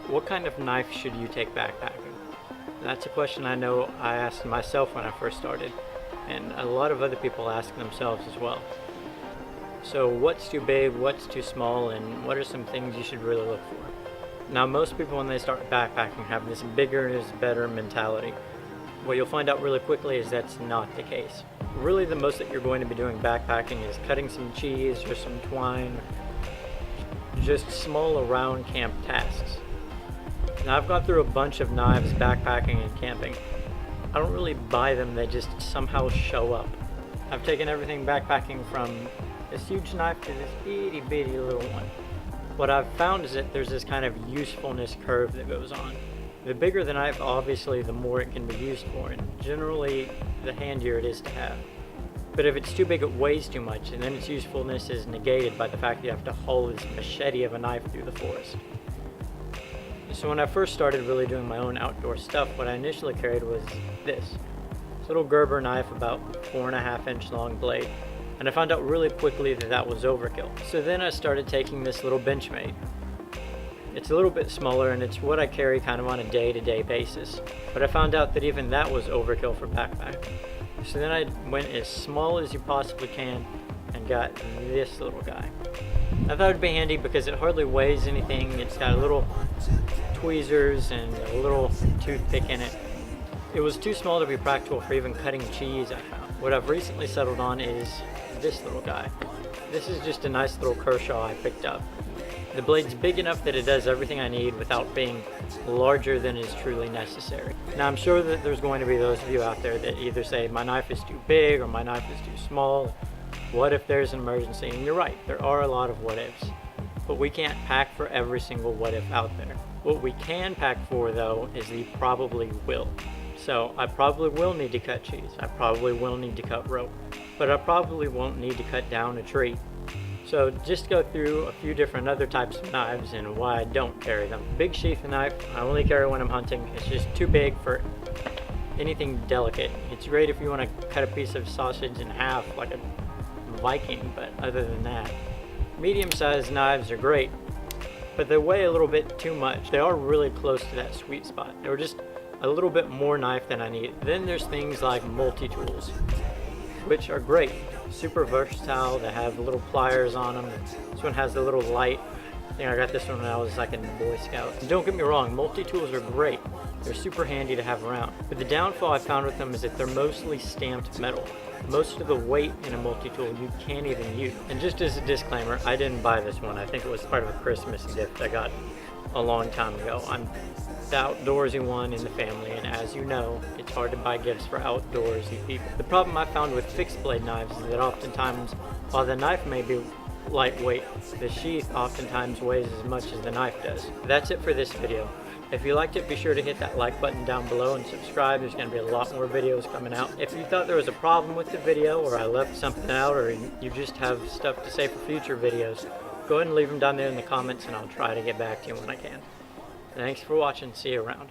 What kind of knife should you take backpacking? That's a question I know I asked myself when I first started, and a lot of other people ask themselves as well. So what's too big, what's too small, and what are some things you should really look for? Now, most people when they start backpacking have this bigger is better mentality. What you'll find out really quickly is that's not the case. Really, the most that you're going to be doing backpacking is cutting some cheese or some twine, just small around camp tasks. Now, I've gone through a bunch of knives backpacking and camping. I don't really buy them, they just somehow show up. I've taken everything backpacking from this huge knife to this itty bitty little one. What I've found is that there's this kind of usefulness curve that goes on. The bigger the knife, obviously, the more it can be used for, and generally the handier it is to have. But if it's too big, it weighs too much, and then its usefulness is negated by the fact that you have to haul this machete of a knife through the forest. So when I first started really doing my own outdoor stuff, what I initially carried was this little Gerber knife, about 4.5-inch long blade. And I found out really quickly that that was overkill. So then I started taking this little Benchmade. It's a little bit smaller and it's what I carry kind of on a day-to-day basis. But I found out that even that was overkill for backpacking. So then I went as small as you possibly can and got this little guy. I thought it'd be handy because it hardly weighs anything. It's got a little tweezers and a little toothpick in it. It was too small to be practical for even cutting cheese, I found. What I've recently settled on is this little guy. This is just a nice little Kershaw I picked up. The blade's big enough that it does everything I need without being larger than is truly necessary. Now, I'm sure that there's going to be those of you out there that either say my knife is too big or my knife is too small. What if there's an emergency? And you're right, there are a lot of what ifs. But we can't pack for every single what if out there. What we can pack for, though, is the probably will. So I probably will need to cut cheese. I probably will need to cut rope. But I probably won't need to cut down a tree. So just go through a few different other types of knives and why I don't carry them. Big sheath knife, I only carry when I'm hunting. It's just too big for anything delicate. It's great if you want to cut a piece of sausage in half like a Viking, but other than that. Medium-sized knives are great, but they weigh a little bit too much. They are really close to that sweet spot. They're just a little bit more knife than I need. Then there's things like multi-tools, which are great. Super versatile. They have little pliers on them. This one has a little light. I think I got this one when I was like in Boy Scouts. And don't get me wrong, multi-tools are great. They're super handy to have around. But the downfall I found with them is that they're mostly stamped metal. Most of the weight in a multi-tool you can't even use. And just as a disclaimer, I didn't buy this one. I think it was part of a Christmas gift I got a long time ago. I'm the outdoorsy one in the family, and as you know, it's hard to buy gifts for outdoorsy people. The problem I found with fixed blade knives is that oftentimes, while the knife may be lightweight, the sheath oftentimes weighs as much as the knife does. That's it for this video. If you liked it, be sure to hit that like button down below and subscribe. There's going to be a lot more videos coming out. If you thought there was a problem with the video, or I left something out, or you just have stuff to say for future videos, go ahead and leave them down there in the comments and I'll try to get back to you when I can. Thanks for watching. See you around.